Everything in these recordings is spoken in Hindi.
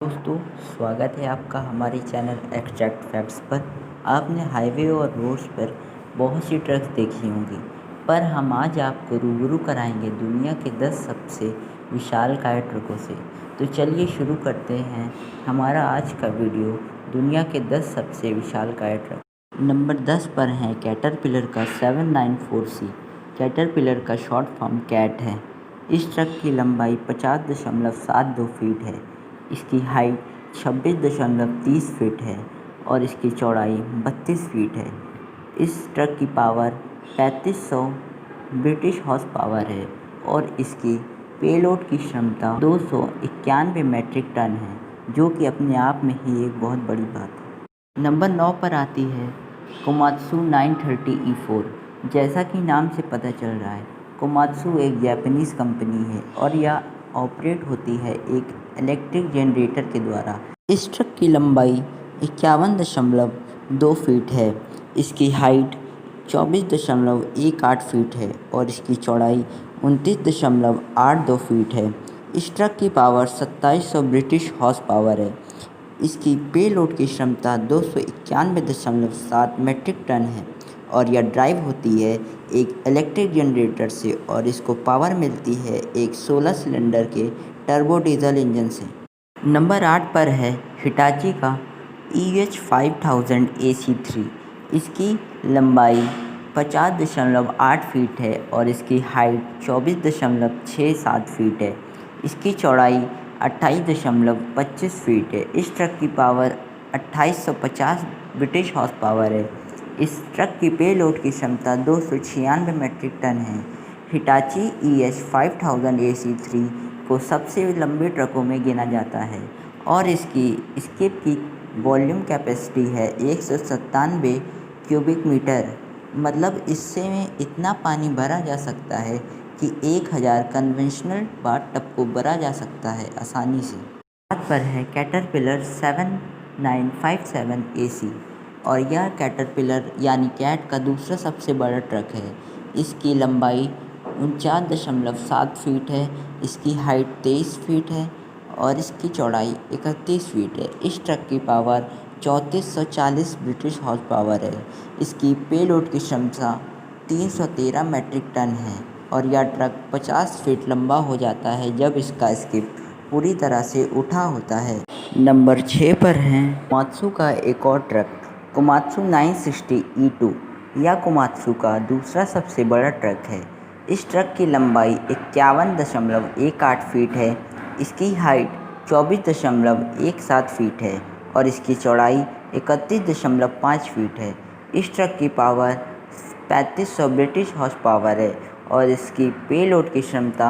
दोस्तों, स्वागत है आपका हमारे चैनल एक्सट्रैक्ट फैक्ट्स पर। आपने हाईवे और रोड्स पर बहुत सी ट्रक्स देखी होंगी, पर हम आज आपको रूबरू कराएंगे दुनिया के 10 सबसे विशालकाय ट्रकों से। तो चलिए शुरू करते हैं हमारा आज का वीडियो, दुनिया के 10 सबसे विशालकाय ट्रक। नंबर 10 पर है कैटरपिलर का 794C। कैटरपिलर का शॉर्ट फॉर्म कैट है। इस ट्रक की लंबाई 50.72 फीट है। इसकी हाइट 26.30 फीट है और इसकी चौड़ाई 32 फीट है। इस ट्रक की पावर 3500 ब्रिटिश हॉर्स पावर है और इसकी पेलोड की क्षमता 291 मैट्रिक टन है, जो कि अपने आप में ही एक बहुत बड़ी बात है। नंबर 9 पर आती है कोमात्सु 930E4। जैसा कि नाम से पता चल रहा है, कोमात्सु एक जापानीज़ कंपनी है और यह ऑपरेट होती है एक इलेक्ट्रिक जनरेटर के द्वारा। इस ट्रक की लंबाई 51.2 फीट है। इसकी हाइट 24.18 फीट है और इसकी चौड़ाई 29.82 फीट है। इस ट्रक की पावर 2700 ब्रिटिश हॉर्स पावर है। इसकी पेलोड की क्षमता 291.7 मैट्रिक टन है और यह ड्राइव होती है एक इलेक्ट्रिक जनरेटर से और इसको पावर मिलती है एक 16 सिलेंडर के टर्बो डीजल इंजन से। नंबर 8 पर है हिटाची का EH5000 AC3। इसकी लंबाई 50.8 फीट है और इसकी हाइट 24.67 फीट है। इसकी चौड़ाई 28.25 फीट है। इस ट्रक की पावर 2850 ब्रिटिश हॉर्स पावर है। इस ट्रक की पेलोड की क्षमता 296 मैट्रिक टन है। हिटाची EH5000 AC3 को सबसे लंबे ट्रकों में गिना जाता है और इसकी वॉल्यूम कैपेसिटी है 197 क्यूबिक मीटर। मतलब इससे में इतना पानी भरा जा सकता है कि 1000 कन्वेंशनल बाथ-टब को भरा जा सकता है आसानी से। बात पर है कैटरपिलर 7957 AC और यह कैटरपिलर यानी कैट का दूसरा सबसे बड़ा ट्रक है। इसकी लंबाई 49.7 फीट है। इसकी हाइट 23 फीट है और इसकी चौड़ाई 31 फीट है। इस ट्रक की पावर 3440 ब्रिटिश हॉर्स पावर है। इसकी पेलोड की क्षमता 313 मैट्रिक टन है और यह ट्रक 50 फीट लंबा हो जाता है जब इसका स्किप पूरी तरह से उठा होता है। नंबर 6 पर है कोमात्सु का एक और ट्रक, कोमात्सु 960E2। यह कोमात्सु का दूसरा सबसे बड़ा ट्रक है। इस ट्रक की लंबाई 51.18 फीट है। इसकी हाइट 24.17 फीट है और इसकी चौड़ाई 31.5 फीट है। इस ट्रक की पावर 3500 ब्रिटिश हॉर्स पावर है और इसकी पेलोड की क्षमता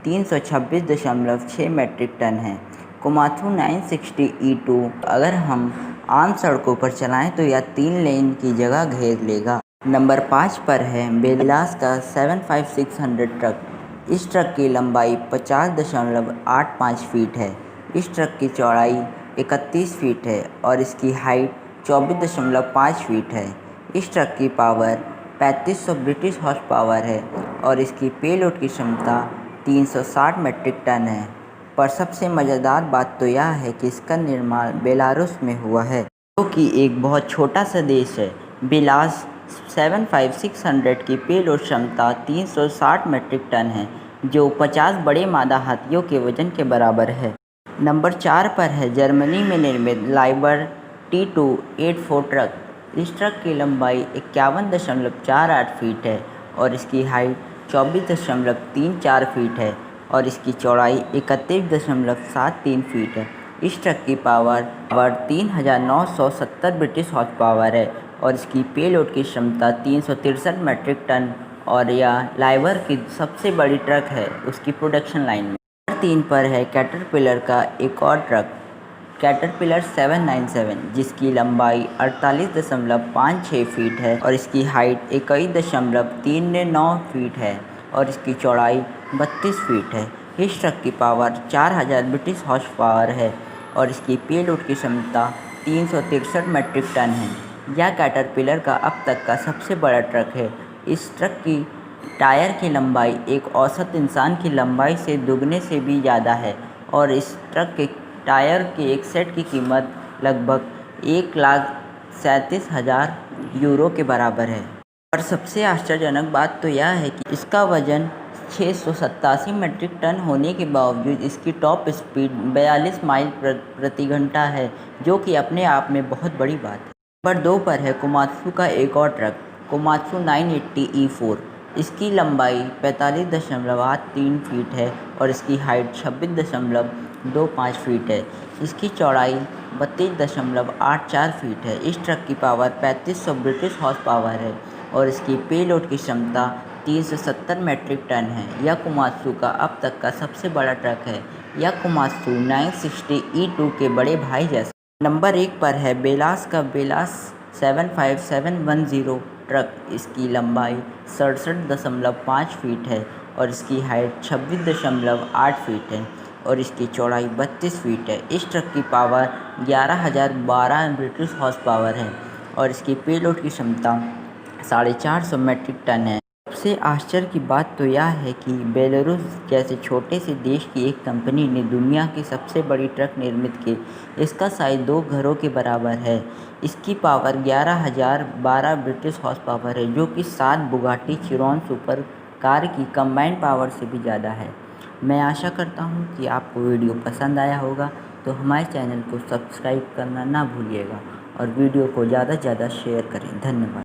326.6 मैट्रिक टन है। कोमात्सु 960E2 अगर हम आम सड़कों पर चलाएं तो यह 3 लेन की जगह घेर लेगा। नंबर 5 पर है बेलास का 75600 ट्रक। इस ट्रक की लंबाई 50.85 फीट है। इस ट्रक की चौड़ाई 31 फीट है और इसकी हाइट 24.5 फीट है। इस ट्रक की पावर 3500 ब्रिटिश हॉर्स पावर है और इसकी पेलोड की क्षमता 360 मैट्रिक टन है। पर सबसे मज़ेदार बात तो यह है कि इसका निर्माण बेलारूस में हुआ है, जो कि एक बहुत छोटा सा देश है। बेलास 75600 की पेलोड क्षमता 360 मैट्रिक टन है, जो 50 बड़े मादा हाथियों के वजन के बराबर है। नंबर 4 पर है जर्मनी में निर्मित लाइबर T284 ट्रक। इस ट्रक की लंबाई 51.48 फीट है और इसकी हाइट 24.34 फीट है और इसकी चौड़ाई 31.73 फीट है। इस ट्रक की पावर 3970 ब्रिटिश हॉर्स पावर है और इसकी पेलोड की क्षमता 363 मैट्रिक टन और यह लाइबर की सबसे बड़ी ट्रक है उसकी प्रोडक्शन लाइन में। नंबर 3 पर है कैटरपिलर का एक और ट्रक, कैटरपिलर 797, जिसकी लंबाई 48.56 फीट है और इसकी हाइट 21.39 फीट है और इसकी चौड़ाई 32 फीट है। इस ट्रक की पावर 4000 ब्रिटिश हॉर्स पावर है और इसकी पेलोड की क्षमता 363 मैट्रिक टन है। यह कैटरपिलर का अब तक का सबसे बड़ा ट्रक है। इस ट्रक की टायर की लंबाई एक औसत इंसान की लंबाई से दुगने से भी ज़्यादा है और इस ट्रक के टायर के एक सेट की कीमत लगभग 1,37,000 यूरो के बराबर है। और सबसे आश्चर्यजनक बात तो यह है कि इसका वजन 687 मीट्रिक टन होने के बावजूद इसकी टॉप स्पीड 42 माइल प्रति घंटा है, जो कि अपने आप में बहुत बड़ी बात है। नंबर 2 पर है कोमात्सु का एक और ट्रक, कोमात्सु 980E4। इसकी लंबाई 45.83 फीट है और इसकी हाइट 26.25 फीट है। इसकी चौड़ाई 32.84 फीट है। इस ट्रक की पावर 3500 ब्रिटिश हॉर्स पावर है और इसकी पेलोड की क्षमता 370 मीट्रिक टन है। यह कोमात्सु का अब तक का सबसे बड़ा ट्रक है। यह कोमात्सु 960E2 के बड़े भाई जैसा। नंबर 1 पर है बेलास का बेलास 75710 ट्रक। इसकी लंबाई 67.5 फीट है और इसकी हाइट 26.8 फीट है और इसकी चौड़ाई 32 फीट है। इस ट्रक की पावर 11,012 ब्रिटिश हॉर्स पावर है और इसकी पेलोड की क्षमता 450 मीट्रिक टन है। सबसे आश्चर्य की बात तो यह है कि बेलारूस जैसे छोटे से देश की एक कंपनी ने दुनिया की सबसे बड़ी ट्रक निर्मित की। इसका साइज 2 घरों के बराबर है। इसकी पावर 11,012 ब्रिटिश हॉर्स पावर है, जो कि 7 बुगाटी चिरॉन सुपर कार की कंबाइंड पावर से भी ज़्यादा है। मैं आशा करता हूँ कि आपको वीडियो पसंद आया होगा, तो हमारे चैनल को सब्सक्राइब करना ना भूलिएगा और वीडियो को ज़्यादा से ज़्यादा शेयर करें। धन्यवाद।